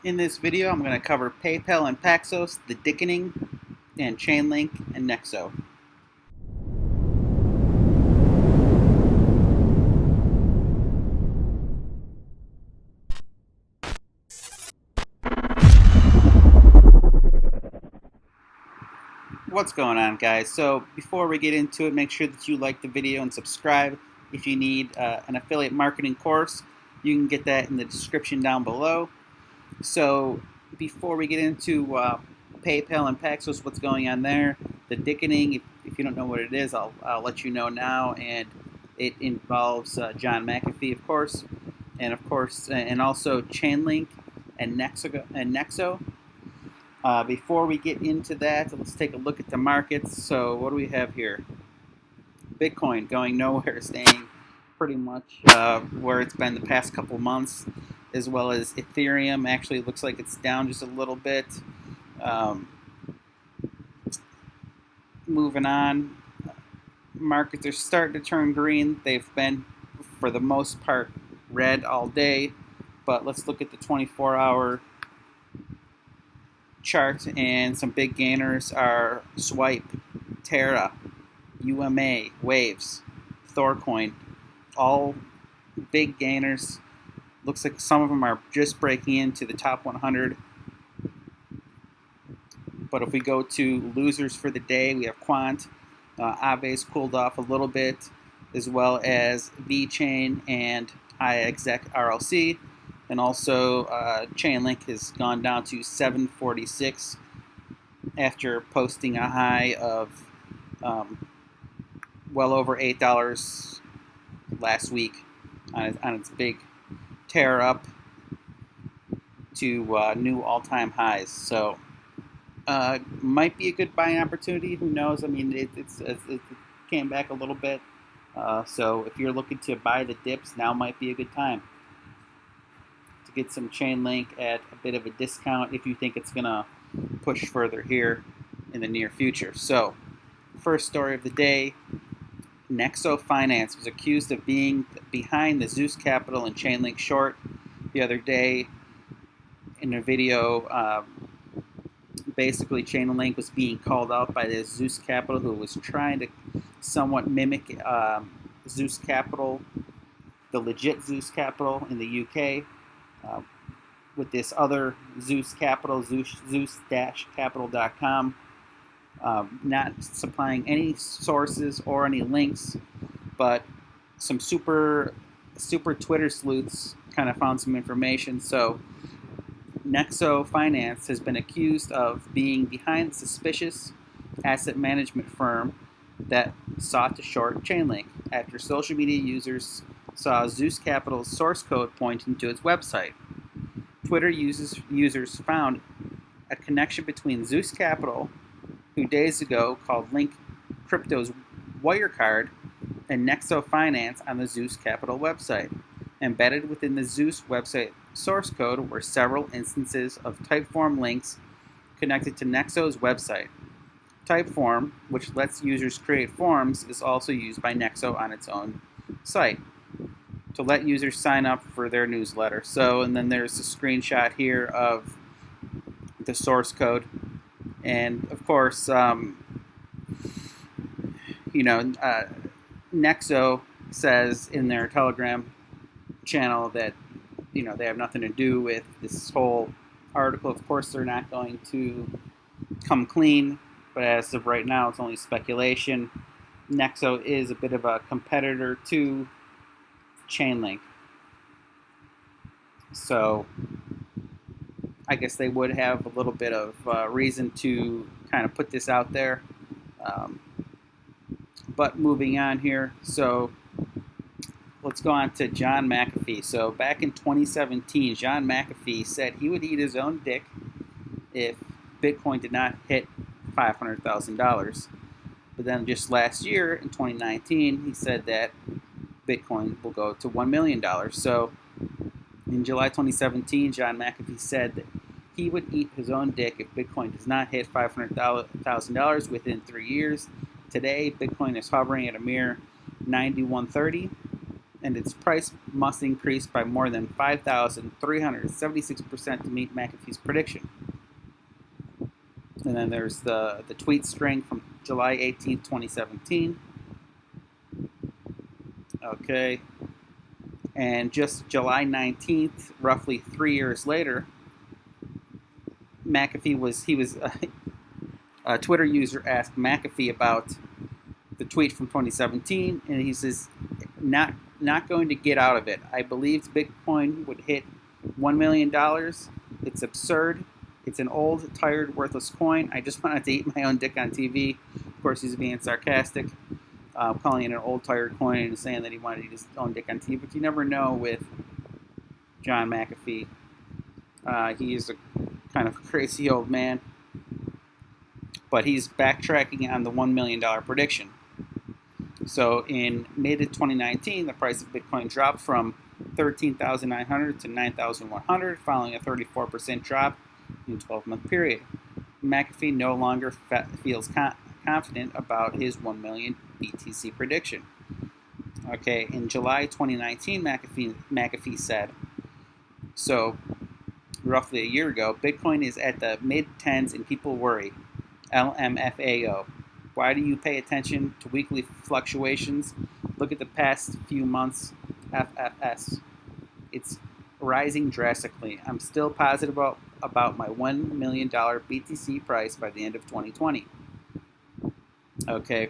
In this video, I'm going to cover PayPal and Paxos, The Dickening, and Chainlink and Nexo. What's going on, guys? So before we get into it, make sure that you like the video and subscribe. If you need an affiliate marketing course, you can get that in the description down below. So before we get into PayPal and Paxos, what's going on there, the Dickening, if you don't know what it is, I'll let you know now. And it involves John McAfee, of course, and also Chainlink and Nexo. Before we get into that, let's take a look at the markets. So what do we have here? Bitcoin going nowhere, staying pretty much where it's been the past couple months, as well as Ethereum. Actually, it looks like it's down just a little bit. Moving on, markets are starting to turn green. They've been, for the most part, red all day. But let's look at the 24-hour chart, and some big gainers are Swipe, Terra, UMA, Waves, Thorcoin, all big gainers. Looks like some of them are just breaking into the top 100. But if we go to losers for the day, we have Quant, Aave's cooled off a little bit, as well as VeChain and iExec RLC. And also, Chainlink has gone down to 746 after posting a high of well over $8 last week on its big tear up to new all-time highs. So, might be a good buying opportunity. Who knows? I mean, it came back a little bit. So, if you're looking to buy the dips, now might be a good time to get some Chainlink at a bit of a discount if you think it's going to push further here in the near future. So, first story of the day, Nexo Finance was accused of being behind the Zeus-Capital and Chainlink short the other day. In a video, basically Chainlink was being called out by the Zeus-Capital, who was trying to somewhat mimic Zeus-Capital, the legit Zeus-Capital in the UK. With this other Zeus-Capital, Zeus-Capital.com, not supplying any sources or any links, but some super Twitter sleuths kind of found some information. So Nexo Finance has been accused of being behind the suspicious asset management firm that sought to short Chainlink after social media users saw Zeus-Capital's source code pointing to its website. Twitter users found a connection between Zeus-Capital, who days ago called Link Crypto's Wirecard, and Nexo Finance on the Zeus-Capital website. Embedded within the Zeus website source code were several instances of Typeform links connected to Nexo's website. Typeform, which lets users create forms, is also used by Nexo on its own site to let users sign up for their newsletter. So, and then there's a screenshot here of the source code. And of course, Nexo says in their Telegram channel that, they have nothing to do with this whole article. Of course, they're not going to come clean, but as of right now, it's only speculation. Nexo is a bit of a competitor to Chainlink. So I guess they would have a little bit of reason to kind of put this out there. But moving on here, so let's go on to John McAfee. So back in 2017, John McAfee said he would eat his own dick if Bitcoin did not hit $500,000. But then just last year, in 2019, he said that Bitcoin will go to $1 million. So in July 2017, John McAfee said that he would eat his own dick if Bitcoin does not hit $500,000 within 3 years. Today, Bitcoin is hovering at a mere 9130, and its price must increase by more than 5,376% to meet McAfee's prediction. And then there's the tweet string from July 18th, 2017. Okay. And just July 19th, roughly 3 years later, a Twitter user asked McAfee about the tweet from 2017, and he says, not going to get out of it. I believed Bitcoin would hit $1 million. It's absurd. It's an old, tired, worthless coin. I just wanted to eat my own dick on TV. Of course, he's being sarcastic, calling it an old, tired coin and saying that he wanted to eat his own dick on TV. But you never know with John McAfee. He is a kind of crazy old man. But he's backtracking on the $1 million prediction. So in mid-2019, the price of Bitcoin dropped from $13,900 to $9,100, following a 34% drop in a 12-month period. McAfee no longer feels confident about his 1 million BTC prediction. Okay, in July 2019, McAfee said, so roughly a year ago, Bitcoin is at the mid-tens and people worry. LMFAO. Why do you pay attention to weekly fluctuations? Look at the past few months. FFS. It's rising drastically. I'm still positive about my $1 million BTC price by the end of 2020. Okay.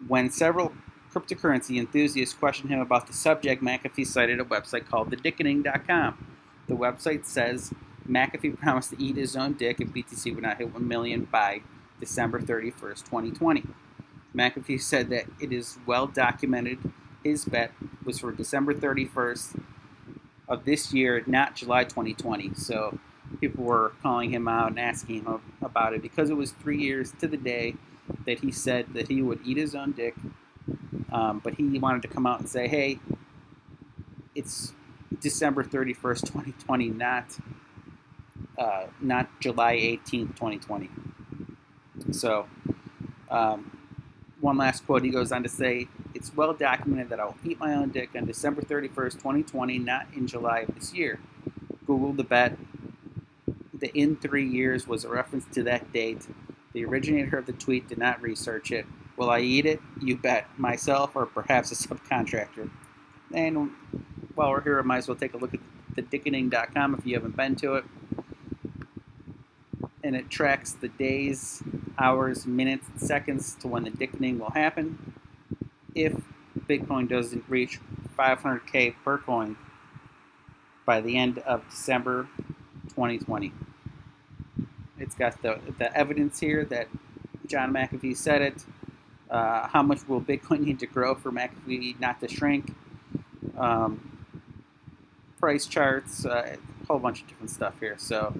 When several cryptocurrency enthusiasts questioned him about the subject, McAfee cited a website called thedickening.com. The website says McAfee promised to eat his own dick if BTC would not hit 1 million by December 31st, 2020. McAfee said that it is well documented his bet was for December 31st of this year, not July 2020. So people were calling him out and asking him about it because it was 3 years to the day that he said that he would eat his own dick. But he wanted to come out and say, hey, it's December 31st, 2020, not July 18th, 2020. So, one last quote, he goes on to say, it's well documented that I will eat my own dick on December 31st, 2020, not in July of this year. Google the bet. The in 3 years was a reference to that date. The originator of the tweet did not research it. Will I eat it? You bet. Myself or perhaps a subcontractor. And while we're here, I might as well take a look at thedickening.com if you haven't been to it. And it tracks the days, hours, minutes, seconds to when the dickening will happen if Bitcoin doesn't reach 500K per coin by the end of December 2020. It's got the evidence here that John McAfee said it. How much will Bitcoin need to grow for McAfee not to shrink? Price charts, a whole bunch of different stuff here. So,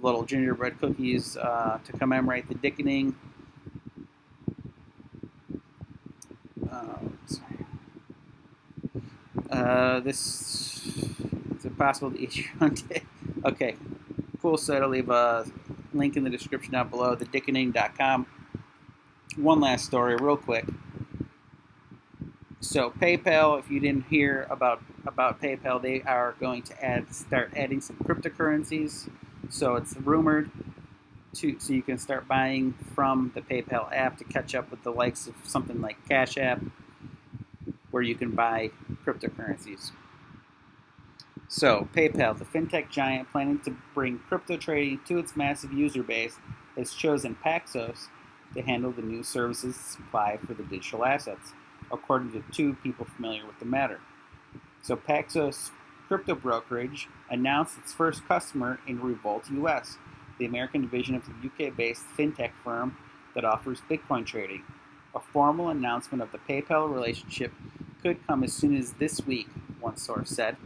little gingerbread cookies to commemorate the dickening. This is it possible to eat your own dick? Okay, cool site. I'll leave a link in the description down below, thedickening.com. One last story, real quick. So PayPal, if you didn't hear about PayPal, they are going to start adding some cryptocurrencies. So it's rumored so you can start buying from the PayPal app to catch up with the likes of something like Cash App, where you can buy cryptocurrencies. So PayPal, the fintech giant planning to bring crypto trading to its massive user base, has chosen Paxos to handle the new services supply for the digital assets, according to two people familiar with the matter. So Paxos Crypto Brokerage announced its first customer in Revolt US, the American division of the UK-based fintech firm that offers Bitcoin trading. A formal announcement of the PayPal relationship could come as soon as this week, one source said.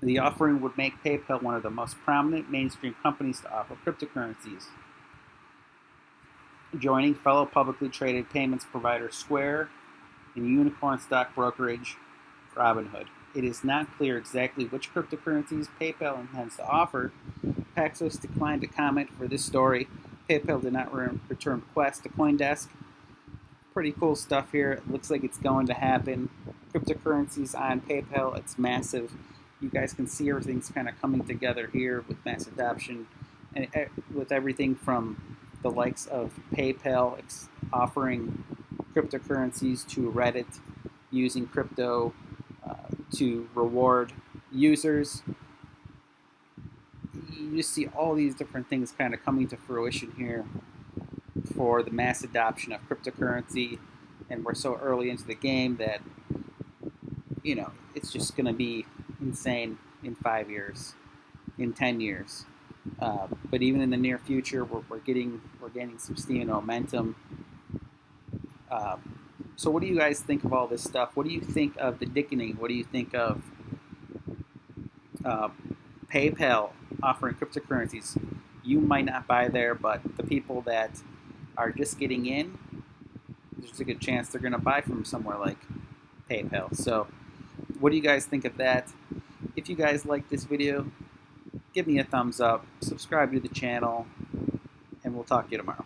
The offering would make PayPal one of the most prominent mainstream companies to offer cryptocurrencies, joining fellow publicly traded payments provider Square and unicorn stock brokerage Robinhood. It is not clear exactly which cryptocurrencies PayPal intends to offer. Paxos declined to comment for this story. PayPal did not return requests to CoinDesk. pretty cool stuff here. It looks like it's going to happen. Cryptocurrencies on PayPal, it's massive. You guys can see everything's kind of coming together here with mass adoption, and with everything from the likes of PayPal offering cryptocurrencies to Reddit, using crypto to reward users. You just see all these different things kind of coming to fruition here for the mass adoption of cryptocurrency, and we're so early into the game that, you know, it's just going to be insane in 5 years, in 10 years. But even in the near future, we're gaining some steam and momentum. So what do you guys think of all this stuff? What do you think of the Dickening? What do you think of PayPal offering cryptocurrencies? You might not buy there, but the people that are just getting in, there's a good chance they're going to buy from somewhere like PayPal. So what do you guys think of that? If you guys like this video, give me a thumbs up, subscribe to the channel, and we'll talk to you tomorrow.